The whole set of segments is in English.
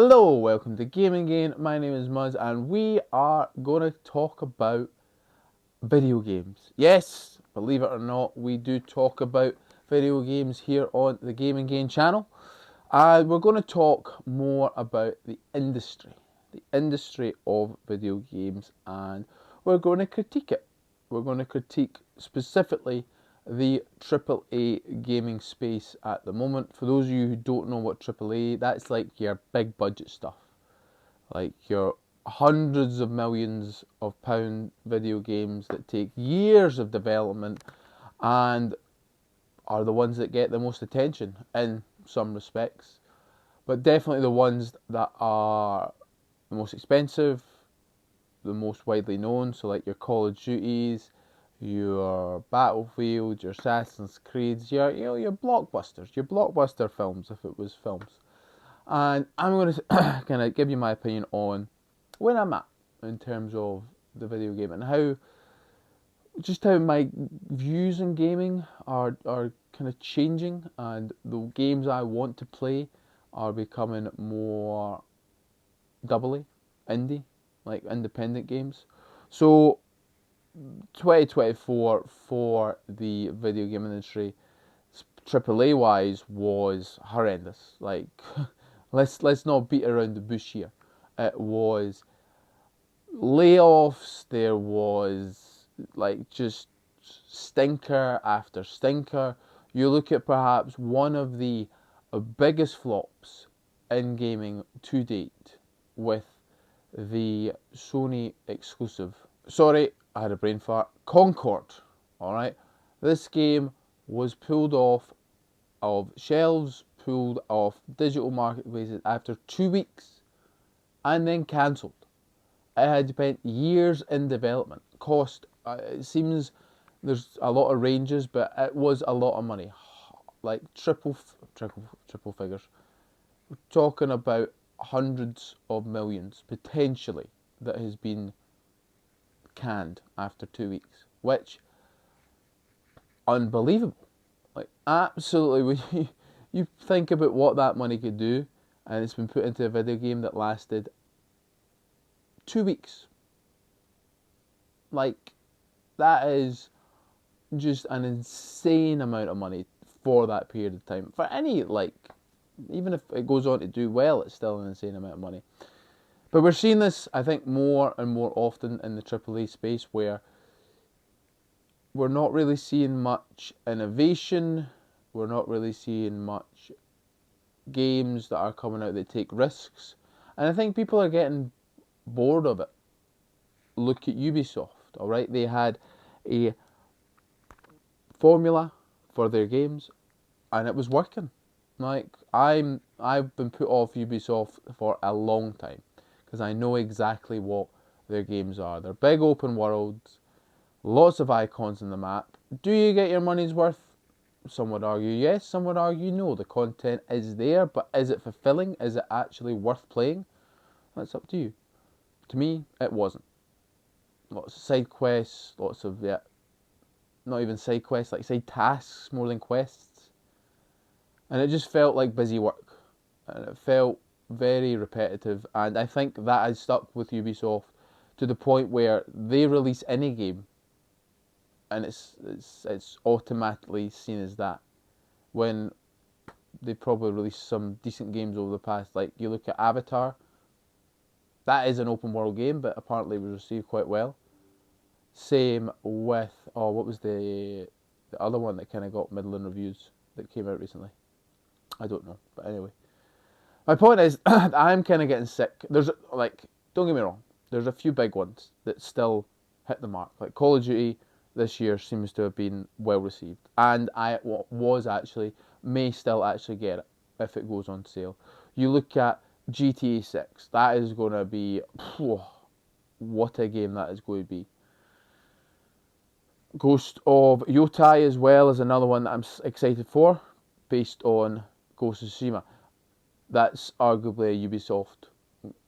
Hello, welcome to Gaming Gain. My name is Muzz and we are going to talk about video games. Yes, believe it or not, we do talk about video games here on the Gaming Gain channel. We're going to talk more about the industry of video games, and we're going to critique it. We're going to critique specifically the AAA gaming space at the moment. For those of you who don't know what AAA, that's like your big budget stuff, like your hundreds of millions of pound video games that take years of development and are the ones that get the most attention in some respects, but definitely the ones that are the most expensive, the most widely known. So like your Call of Duties, your Battlefield, your Assassin's Creeds, your blockbusters, your blockbuster films if it was films. And I'm going to kind of give you my opinion on where I'm at in terms of the video game and how my views on gaming are kind of changing, and the games I want to play are becoming more doubly indie, like independent games. So 2024 for the video game industry, AAA wise, was horrendous. Like let's not beat around the bush here. It was layoffs. There was like just stinker after stinker. You look at perhaps one of the biggest flops in gaming to date with the Sony exclusive. Sorry, I had a brain fart. Concord. Alright? This game was pulled off of shelves, pulled off digital marketplaces after 2 weeks, and then cancelled. It had spent years in development. Cost, it seems there's a lot of ranges, but it was a lot of money. Like triple figures. We're talking about hundreds of millions, potentially, that has been canned after 2 weeks. Which, unbelievable. Like, absolutely, when you think about what that money could do, and it's been put into a video game that lasted 2 weeks. Like, that is just an insane amount of money for that period of time. For any, like, even if it goes on to do well, it's still an insane amount of money. But we're seeing this, I think, more and more often in the AAA space, where we're not really seeing much innovation. We're not really seeing much games that are coming out that take risks. And I think people are getting bored of it. Look at Ubisoft, alright? They had a formula for their games and it was working. Like, I've been put off Ubisoft for a long time because I know exactly what their games are. They're big open worlds, lots of icons on the map. Do you get your money's worth? Some would argue yes, some would argue no. The content is there, but is it fulfilling? Is it actually worth playing? That's up to you. To me, it wasn't. Lots of side quests, lots of, not even side quests, like side tasks more than quests. And it just felt like busy work. And it felt very repetitive. And I think that has stuck with Ubisoft to the point where they release any game and it's automatically seen as that, when they probably released some decent games over the past. Like, you look at Avatar, that is an open world game, but apparently it was received quite well. Same with, what was the other one that kind of got middling reviews that came out recently? I don't know, but anyway. My point is, I'm kind of getting sick. There's, like, don't get me wrong, there's a few big ones that still hit the mark. Like Call of Duty this year seems to have been well received, and may still actually get it if it goes on sale. You look at GTA 6, that is going to be, what a game that is going to be. Ghost of Yotai as well is another one that I'm excited for, based on Ghost of Tsushima. That's arguably a Ubisoft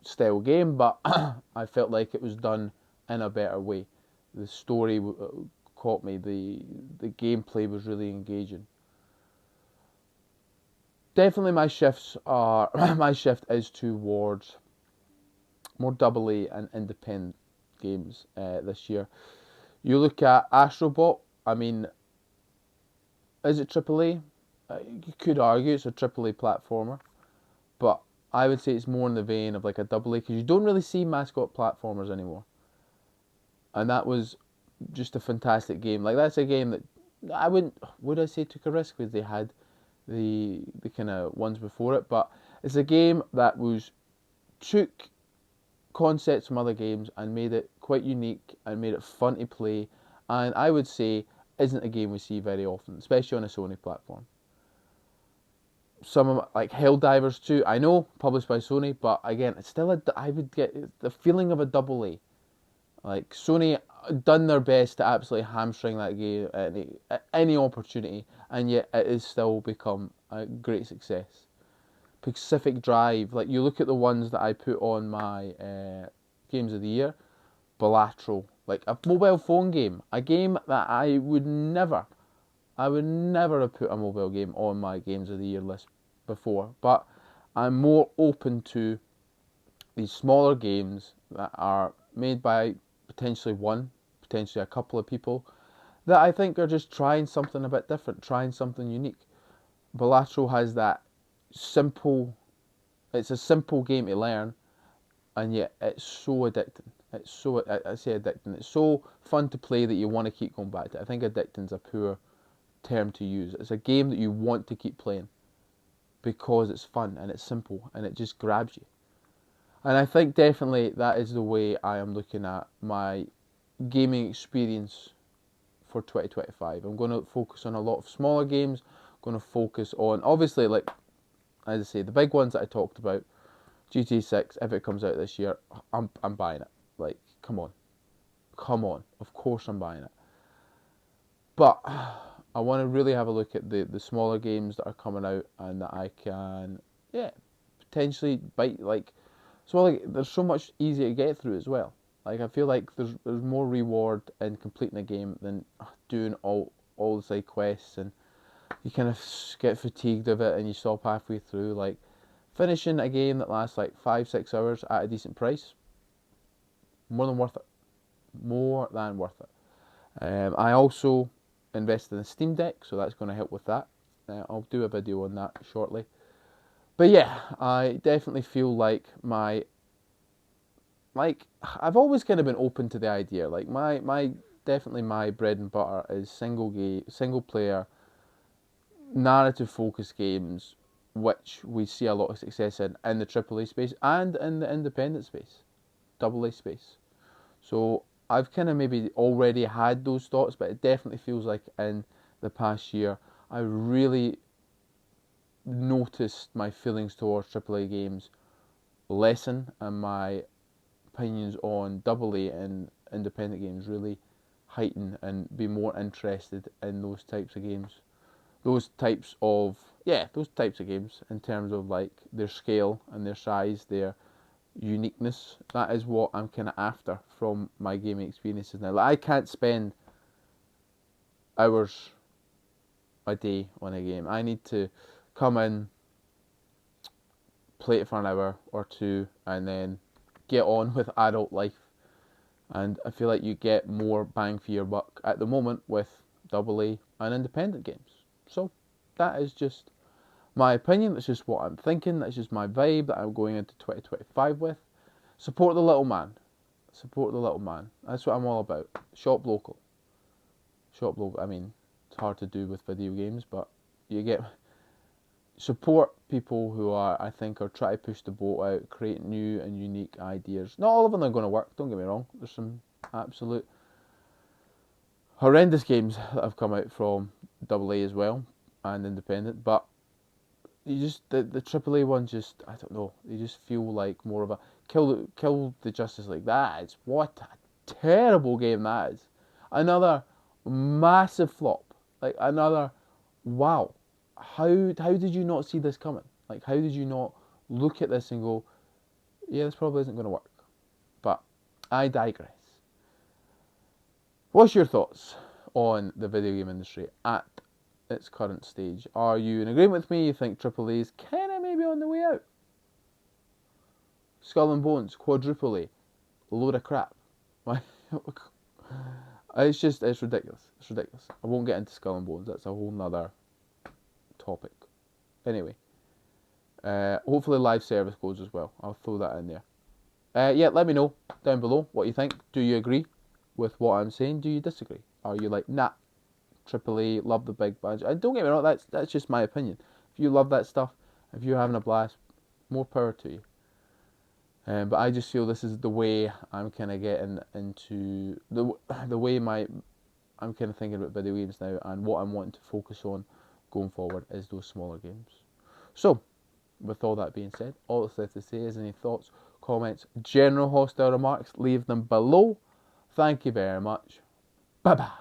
style game, but I felt like it was done in a better way. The story caught me, the gameplay was really engaging. definitely my shifts are my shift is towards more double A and independent games this year. You look at Astrobot. I mean, is it triple A? You could argue it's a triple A platformer, but I would say it's more in the vein of like a double A because you don't really see mascot platformers anymore. And that was just a fantastic game. Like that's a game that I wouldn't would I say took a risk because they had the kind of ones before it, but it's a game that was took concepts from other games and made it quite unique and made it fun to play, and I would say isn't a game we see very often, especially on a Sony platform. Some of like Helldivers 2, I know published by Sony, but again, it's still I would get the feeling of a double A. Like Sony done their best to absolutely hamstring that game at any opportunity, and yet it has still become a great success. Pacific Drive, like you look at the ones that I put on my games of the year, Bilateral, like a mobile phone game, a game that I would never have put a mobile game on my games of the year list before, but I'm more open to these smaller games that are made by potentially a couple of people that I think are just trying something a bit different, trying something unique. Bilateral has that simple, it's a simple game to learn, and yet it's so addicting. It's so, I say addicting, it's so fun to play that you want to keep going back to it. I think addicting is a poor term to use. It's a game that you want to keep playing because it's fun and it's simple and it just grabs you. And I think definitely that is the way I am looking at my gaming experience for 2025. I'm going to focus on a lot of smaller games. I'm going to focus on, obviously, like, as I say, the big ones that I talked about. GTA 6, if it comes out this year, I'm buying it. Like, come on. Come on. Of course I'm buying it. But I want to really have a look at the smaller games that are coming out and that I can, yeah, potentially bite. Like, so like, there's so much easier to get through as well. Like, I feel like there's more reward in completing a game than doing all the side quests, and you kind of get fatigued of it and you stop halfway through. Like, finishing a game that lasts like 5-6 hours at a decent price, more than worth it. More than worth it. I also invested in a Steam Deck, so that's going to help with that. I'll do a video on that shortly. But yeah, I definitely feel like I've always kind of been open to the idea. Like definitely my bread and butter is single player, narrative focused games, which we see a lot of success in the AAA space and in the independent space, AA space. So I've kind of maybe already had those thoughts, but it definitely feels like in the past year I really noticed my feelings towards AAA games lessen and my opinions on AA and independent games really heighten and be more interested in those types of games. Those types of games in terms of like their scale and their size, their uniqueness. That is what I'm kind of after from my gaming experiences now. Like, I can't spend hours a day on a game. I need to come in, play it for an hour or two, and then get on with adult life. And I feel like you get more bang for your buck at the moment with AA and independent games. So that is just my opinion. That's just what I'm thinking. That's just my vibe that I'm going into 2025 with. Support the little man. Support the little man. That's what I'm all about. Shop local. Shop local. I mean, it's hard to do with video games, but you get support people who I think are trying to push the boat out, create new and unique ideas. Not all of them are going to work. Don't get me wrong. There's some absolute horrendous games that have come out from AA as well and independent, but you just the AAA ones just, I don't know, they just feel like more of a kill the Justice League. That is what a terrible game that is. Another massive flop. Like another wow. How did you not see this coming? Like how did you not look at this and go, yeah, this probably isn't going to work. But I digress. What's your thoughts on the video game industry at its current stage. Are you in agreement with me? You think AAA is kind of maybe on the way out? Skull and Bones, quadruple A, load of crap. It's ridiculous. It's ridiculous. I won't get into Skull and Bones. That's a whole nother topic. Anyway, hopefully live service goes as well. I'll throw that in there. Yeah, let me know down below what you think. Do you agree with what I'm saying? Do you disagree? Are you like, nah, AAA, love the big badge? And don't get me wrong, that's just my opinion. If you love that stuff, if you're having a blast, more power to you. But I just feel this is the way I'm kind of getting into the way I'm kind of thinking about video games now, and what I'm wanting to focus on going forward is those smaller games. So, with all that being said, all that's left to say is any thoughts, comments, general hostile remarks, leave them below. Thank you very much. Bye bye.